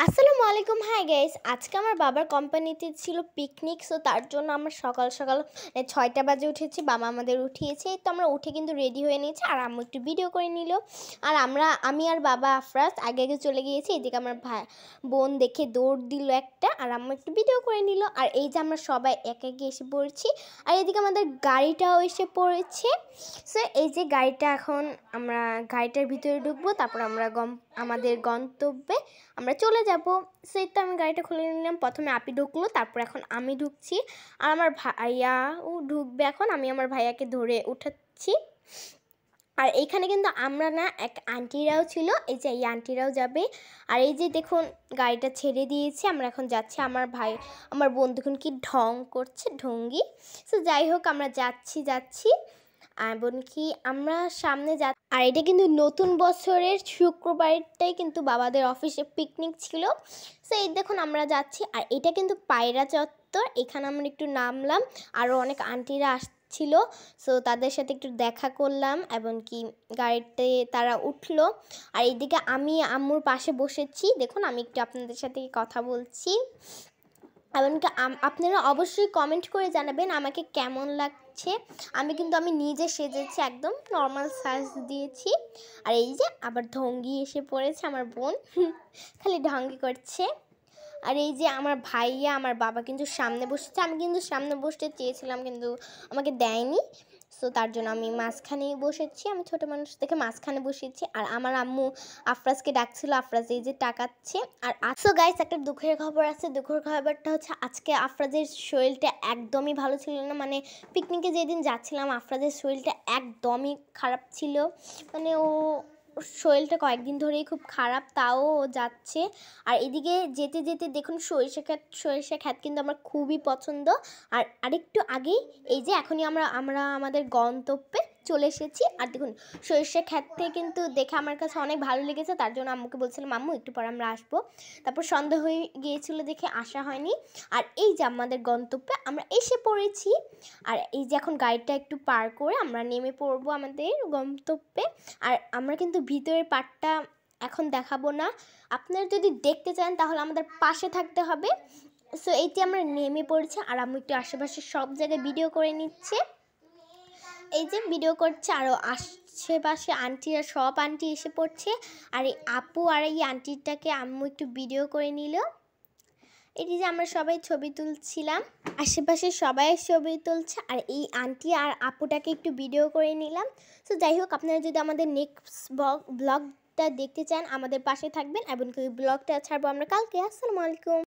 আসসালামু আলাইকুম। Hi guys, আজকে আমার বাবার কোম্পানিতে ছিল পিকনিক। সো তার জন্য আমরা সকাল সকাল 6টা বাজে উঠেছি, বাবা আমাদের উঠিয়েছে। তো আমরা উঠে কিন্তু রেডি হয়ে নিয়েছি, আর আম্মু একটু ভিডিও করে নিল। আর আমি আর বাবা আফরাজ আগে আগে চলে গিয়েছি। এদিকে আমার বোন দেখে দৌড় দিল একটা, আর আম্মু একটু ভিডিও করে নিল। আর এই যে আমরা সবাই একে একে এসে পড়েছি, আর এদিকে আমাদের গাড়িটাও এসে পড়েছে। সো এই যে গাড়িটা, এখন আমরা গাড়িটার ভিতরে ঢুকবো, তারপর আমরা আমাদের গন্তব্যে আমরা চলে যাব। সেই তো আমি গাড়িটা খুলে নিলাম। প্রথমে আপি ঢুকলো, তারপর এখন আমি ঢুকছি, আর আমার ভাইয়াও ঢুকবে এখন। আমি আমার ভাইয়াকে ধরে উঠাচ্ছি। আর এইখানে কিন্তু আমরা না, এক আন্টিরাও ছিল, এই যে এই আন্টিরাও যাবে। আর এই যে দেখুন, গাড়িটা ছেড়ে দিয়েছি, আমরা এখন যাচ্ছি। আমার বোন দেখুন কি ঢং করছে, ঢঙ্গি। সো যাই হোক, আমরা যাচ্ছি এমনকি আমরা সামনে আর এটা কিন্তু নতুন বছরের শুক্রবারটাই কিন্তু বাবাদের অফিসে পিকনিক ছিল। সো এই দেখুন আমরা যাচ্ছি, আর এটা কিন্তু পায়রা চত্বর। এখানে আমরা একটু নামলাম, আরও অনেক আন্টিরা আসছিল। সো তাদের সাথে একটু দেখা করলাম, এমনকি গাড়িতে তারা উঠলো। আর এইদিকে আমি আম্মুর পাশে বসেছি। দেখুন, আমি একটু আপনাদের সাথে কথা বলছি। এমনকি আপনারা অবশ্যই কমেন্ট করে জানাবেন আমাকে কেমন লাগছে। আমি নিজে সেজেছি, একদম নর্মাল সাজ দিয়েছি। আর এই যে আবার ঢঙ্গি এসে পড়েছে আমার বোন, খালি ঢঙ্গি করছে। আর এই যে আমার ভাইয়া, আমার বাবা কিন্তু সামনে বসেছে। আমি কিন্তু সামনে বসতে চেয়েছিলাম, কিন্তু আমাকে দেয়নি। সো তার জন্য আমি মাঝখানেই বসেছি। আমি ছোটো মানুষ দেখে মাঝখানে বসেছি। আর আমার আম্মু আফরাজকে ডাকছিল, আফরাজ এই যে টাকাচ্ছে। আর সো গাইস, একটা দুঃখের খবর আছে। দুঃখের খবরটা হচ্ছে, আজকে আফরাজের শরীরটা একদমই ভালো ছিল না। মানে পিকনিকে যেদিন যাচ্ছিলাম, আফরাজের শরীরটা একদমই খারাপ ছিল। মানে ওর শরীরটা কয়েকদিন ধরেই খুব খারাপ, তাও যাচ্ছে। আর এদিকে যেতে যেতে দেখুন, সরিষা ক্ষেত কিন্তু আমার খুবই পছন্দ। আর আরেকটু আগেই এই যে এখনই আমরা আমাদের গন্তব্যে চলে এসেছি। আর দেখুন, সরিষা ক্ষেতে কিন্তু দেখে আমার কাছে অনেক ভালো লেগেছে। তার জন্য আম্মুকে বলছিলাম, আম্মু একটু পর আমরা আসবো। তারপর সন্ধ্যা হয়ে গিয়েছিল দেখে আসা হয়নি। আর এই যে আমাদের গন্তব্যে আমরা এসে পড়েছি। আর এই যে এখন গাড়িটা একটু পার করে আমরা নেমে পড়বো আমাদের গন্তব্যে। আর আমরা কিন্তু ভিতরের পার্টটা এখন দেখাবো না। আপনারা যদি দেখতে চান তাহলে আমাদের পাশে থাকতে হবে। সো এইটি আমরা নেমে পড়েছি, আর আমি একটু আশেপাশে সব জায়গায় ভিডিও করে নিচ্ছে। এই যে ভিডিও করছে, আরও আশেপাশে আন্টিরা, সব আন্টি এসে পড়ছে। আর এই আপু আর এই আন্টিটাকে আম্মু একটু ভিডিও করে নিল। এটি যে আমরা সবাই ছবি তুলছিলাম, আশেপাশে সবাই ছবি তুলছে। আর এই আন্টি আর আপুটাকে একটু ভিডিও করে নিলাম। সো যাই হোক, আপনারা যদি আমাদের নেক্সট ব্লগটা দেখতে চান, আমাদের পাশে থাকবেন। এমনকি ব্লগটা ছাড়বো আমরা কালকে। আসসালামু আলাইকুম।